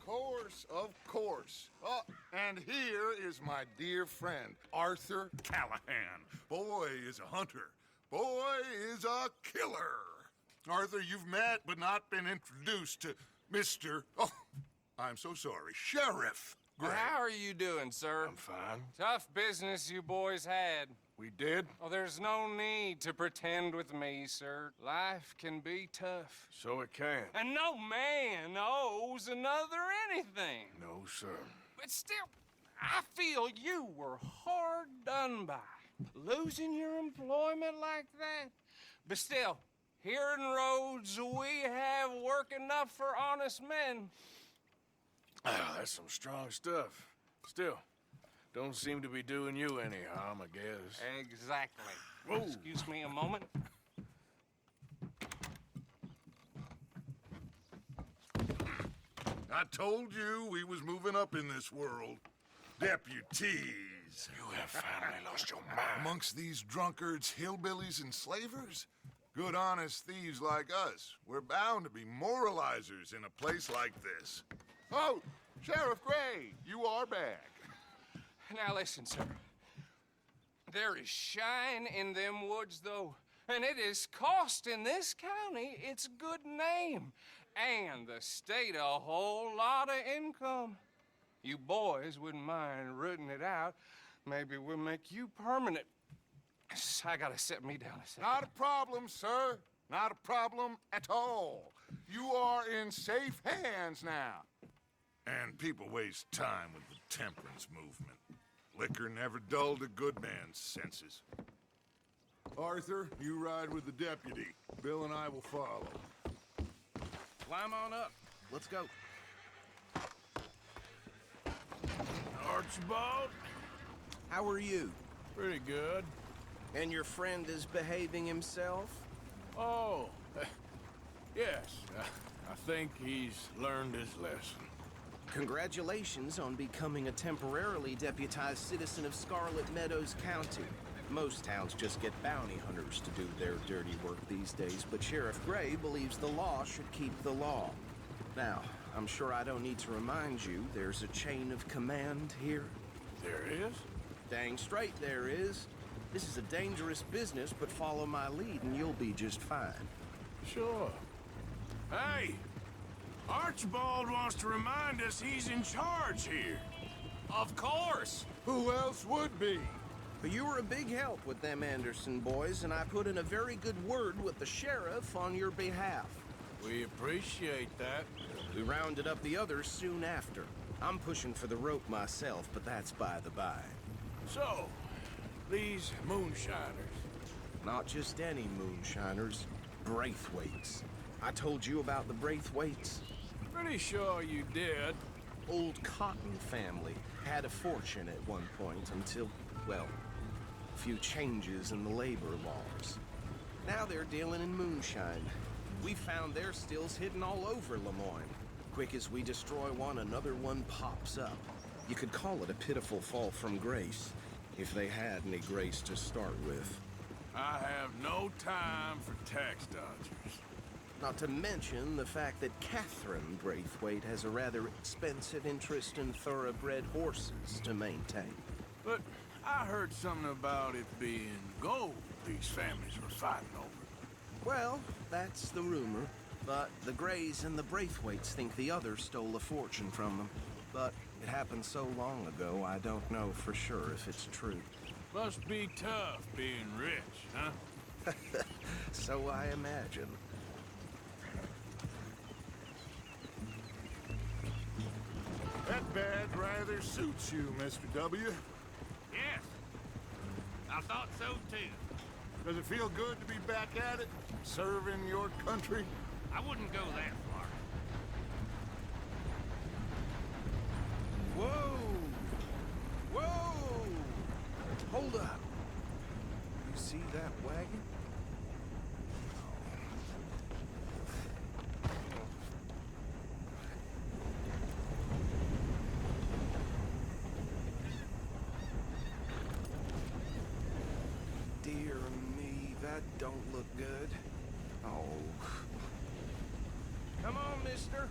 course, of course. Oh, and here is my dear friend, Arthur Callahan. Boy is a hunter. Boy is a killer. Arthur, you've met but not been introduced to Mr. Oh, I'm so sorry, Sheriff Gray. How are you doing, sir? I'm fine. Tough business you boys had. We did? Oh, there's no need to pretend with me, sir. Life can be tough. So it can. And no man owes another anything. No, sir. But still, I feel you were hard done by. Losing your employment like that. But still, here in Rhodes, we have work enough for honest men. Ah, that's some strong stuff. Still, don't seem to be doing you any harm, I guess. Exactly. Whoa. Excuse me a moment. I told you we was moving up in this world. Deputies. You have finally lost your mind. Amongst these drunkards, hillbillies, and slavers? Good honest thieves like us. We're bound to be moralizers in a place like this. Oh, Sheriff Gray, you are back. Now listen, sir. There is shine in them woods, though, and it is costing this county its good name, and the state a whole lot of income. You boys wouldn't mind rooting it out. Maybe we'll make you permanent. I gotta sit me down a second. Not a problem, sir. Not a problem at all. You are in safe hands now. And people waste time with the temperance movement. Liquor never dulled a good man's senses. Arthur, you ride with the deputy. Bill and I will follow. Climb on up. Let's go. Archibald? How are you? Pretty good. And your friend is behaving himself? Oh, yes. I think he's learned his lesson. Congratulations on becoming a temporarily deputized citizen of Scarlett Meadows County. Most towns just get bounty hunters to do their dirty work these days, but Sheriff Gray believes the law should keep the law. Now, I'm sure I don't need to remind you, there's a chain of command here. There is? Dang straight there is. This is a dangerous business, but follow my lead and you'll be just fine. Sure. Hey! Archibald wants to remind us he's in charge here. Of course. Who else would be? But you were a big help with them Anderson boys, and I put in a very good word with the sheriff on your behalf. We appreciate that. We rounded up the others soon after. I'm pushing for the rope myself, but that's by the by. So, these moonshiners. Not just any moonshiners, Braithwaites. I told you about the Braithwaites. Pretty sure you did. Old Cotton family had a fortune at one point until, well, a few changes in the labor laws. Now they're dealing in moonshine. We found their stills hidden all over Lemoyne. Quick as we destroy one, another one pops up. You could call it a pitiful fall from grace, if they had any grace to start with. I have no time for tax dodgers. Not to mention the fact that Catherine Braithwaite has a rather expensive interest in thoroughbred horses to maintain. But I heard something about it being gold these families were fighting over. Well, that's the rumor. But the Grays and the Braithwaites think the other stole a fortune from them. But it happened so long ago, I don't know for sure if it's true. Must be tough being rich, huh? So I imagine. That badge rather suits you, Mr. W. Yes. I thought so, too. Does it feel good to be back at it, serving your country? I wouldn't go that far. Whoa! Whoa! Hold up. You see that wagon? Dear me, that don't look good. Oh. Come on, mister.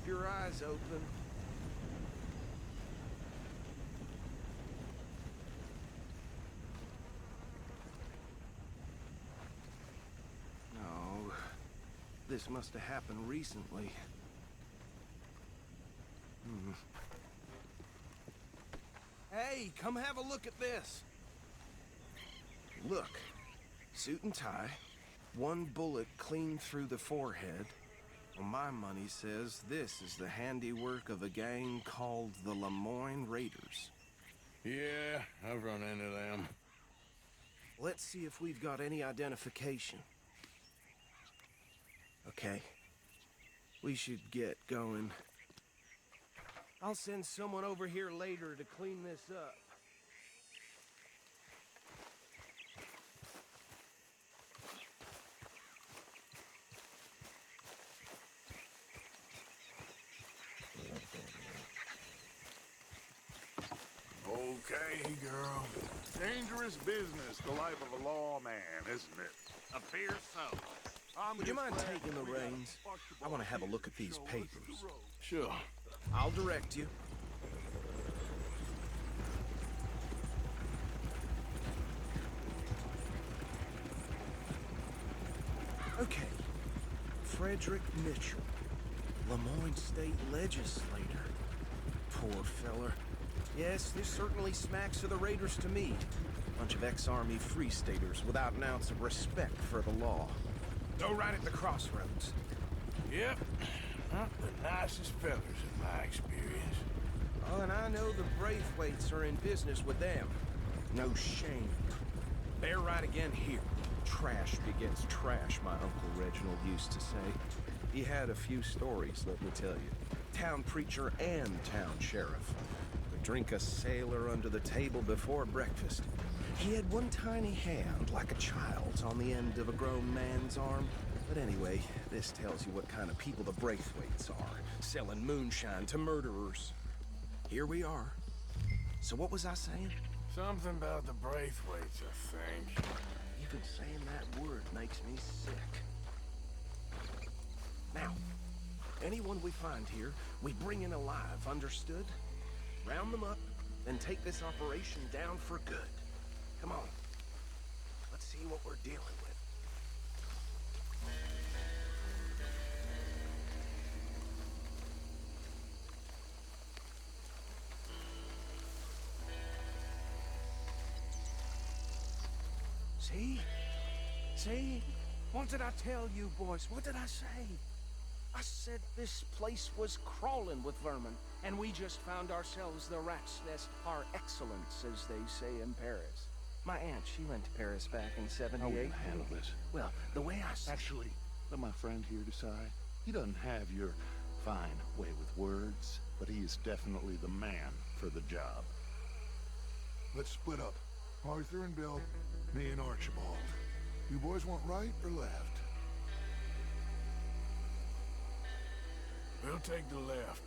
keep your eyes open. No, this must have happened recently. Hey, come have a look at this. Look, suit and tie, one bullet clean through the forehead. Well, my money says this is the handiwork of a gang called the Lemoyne Raiders. Yeah, I've run into them. Let's see if we've got any identification. Okay, we should get going. I'll send someone over here later to clean this up. Okay, girl. Dangerous business, the life of a lawman, isn't it? Appears so. Would you mind taking the reins? I want to have a look at these papers. Sure. I'll direct you. Okay. Frederick Mitchell, Lemoyne State Legislator. Poor feller. Yes, this certainly smacks of the Raiders to me. Bunch of ex-Army Free Staters without an ounce of respect for the law. Go right at the crossroads. Yep. Not the nicest fellas in my experience. Oh, and I know the Braithwaites are in business with them. No shame. They're right again here. Trash begets trash, my Uncle Reginald used to say. He had a few stories, let me tell you. Town preacher and town sheriff. Would drink a sailor under the table before breakfast. He had one tiny hand, like a child's, on the end of a grown man's arm. But anyway, this tells you what kind of people the Braithwaites are, selling moonshine to murderers. Here we are. So what was I saying? Something about the Braithwaites, I think. Even saying that word makes me sick. Now, anyone we find here, we bring in alive, understood? Round them up, then take this operation down for good. Come on. Let's see what we're dealing with. See? See? What did I tell you, boys? What did I say? I said this place was crawling with vermin, and we just found ourselves the rat's nest par excellence, as they say in Paris. My aunt, she went to Paris back in '78. How will you handle this? Well, the way I said... Actually, let my friend here decide. He doesn't have your fine way with words, but he is definitely the man for the job. Let's split up. Arthur and Bill, me and Archibald. You boys want right or left? We'll take the left.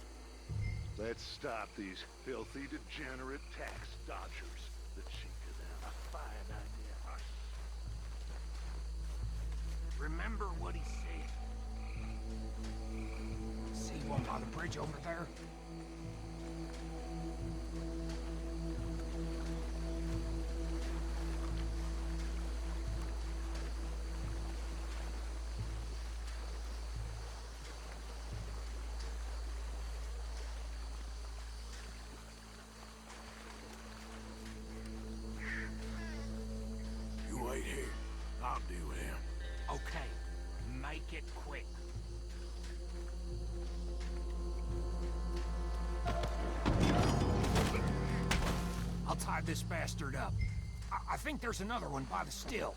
Let's stop these filthy, degenerate tax dodgers. The chink of them. A fine idea. Remember what he said. See one by the bridge over there? You wait here. I'll deal with him. Okay, make it quick. I'll tie this bastard up. I think there's another one by the still.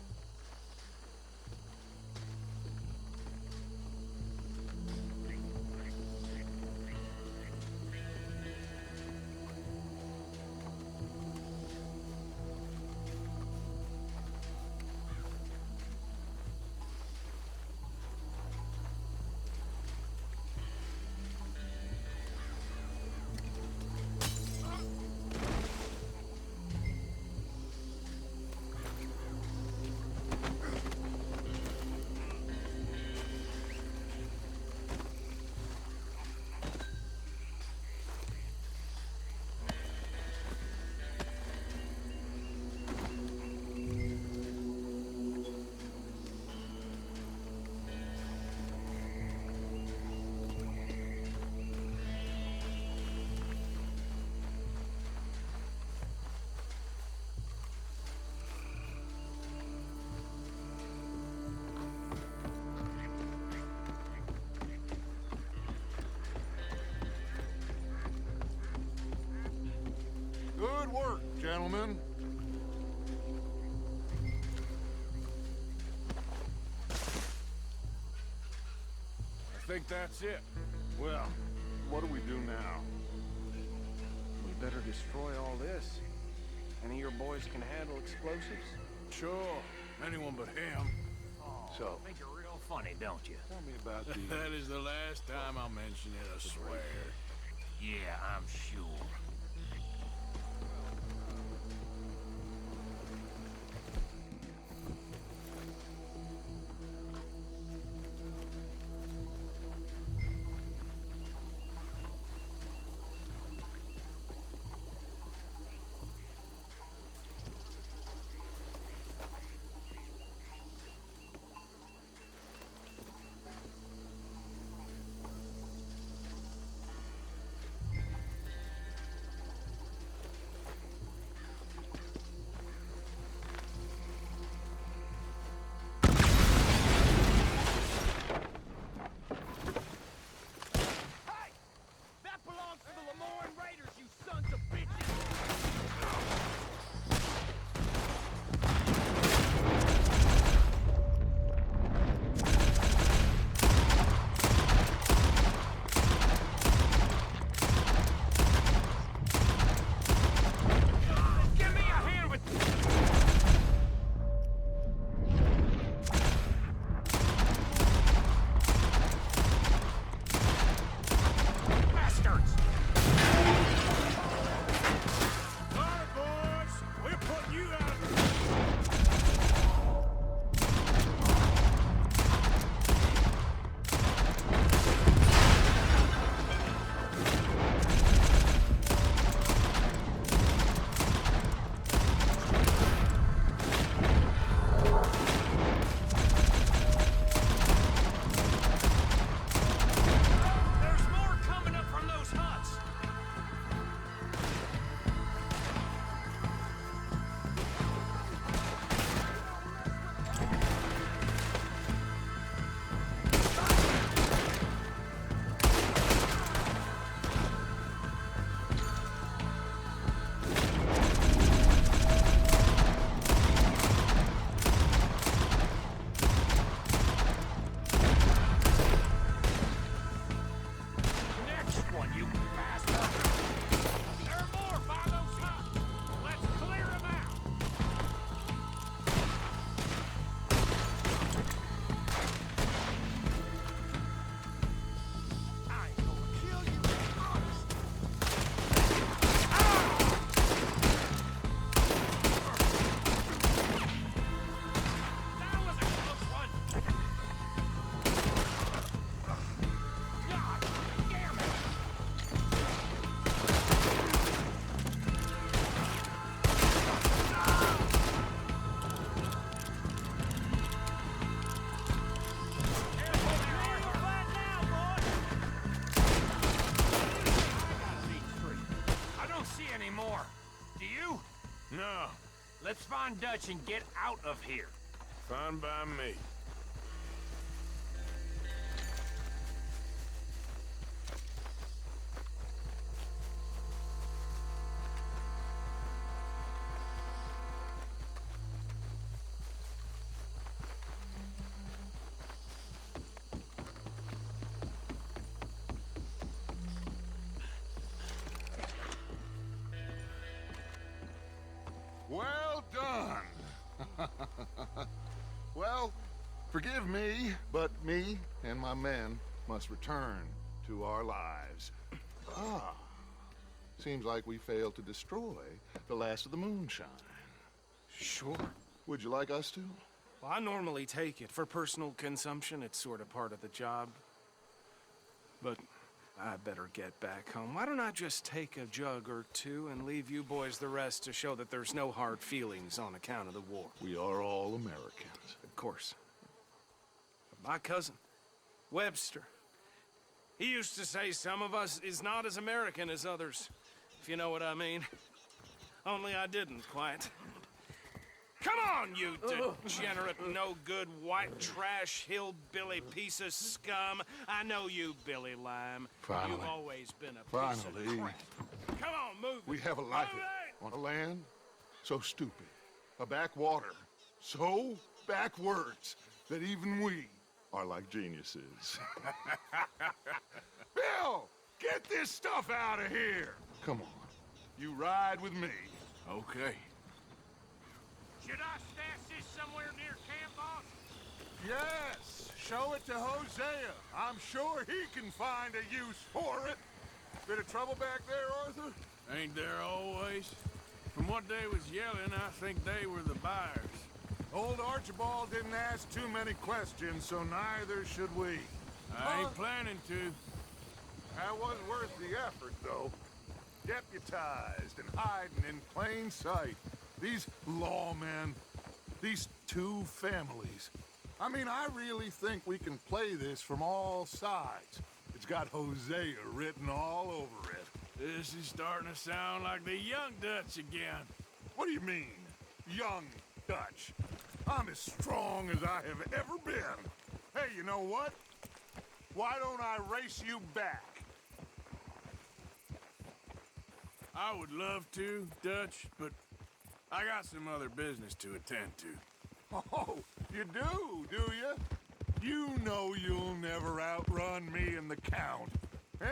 Good work, gentlemen. I think that's it. Well, what do we do now? We better destroy all this. Any of your boys can handle explosives? Sure. Anyone but him. So, I think you're real funny, don't you? Tell me about the... That is the last time I'll mention it, I swear. Yeah, I'm sure. No, Let's find Dutch and get out of here. fine by me. Well done. Well, forgive me, but me and my men must return to our lives. Ah, seems like we failed to destroy the last of the moonshine. Sure. Would you like us to? Well, I normally take it. For personal consumption, it's sort of part of the job. But I better get back home. Why don't I just take a jug or two and leave you boys the rest to show that there's no hard feelings on account of the war? We are all Americans. Of course. My cousin, Webster, he used to say some of us is not as American as others, if you know what I mean. Only I didn't quite. Come on, you degenerate, no-good, white trash, hillbilly piece of scum. I know you, Billy Lime. Finally. You've always been a piece of Finally. crap. Come on, move it. We have a life. Move it! On a land so stupid, a backwater so backwards that even we are like geniuses. Bill, get this stuff out of here! Come on, you ride with me. Okay. Should I stash this somewhere near camp, boss? Yes, show it to Hosea. I'm sure he can find a use for it. Bit of trouble back there, Arthur? Ain't there always? From what they was yelling, I think they were the buyers. Old Archibald didn't ask too many questions, so neither should we. I ain't planning to. That was worth the effort, though. Deputized and hiding in plain sight. These lawmen, these two families. I mean, I really think we can play this from all sides. It's got Hosea written all over it. This is starting to sound like the Young Dutch again. What do you mean, young Dutch? I'm as strong as I have ever been. Hey, you know what? Why don't I race you back? I would love to, Dutch, but I got some other business to attend to. Oh, you do you? You know you'll never outrun me and the Count.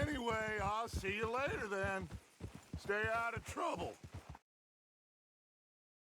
Anyway, I'll see you later then. Stay out of trouble.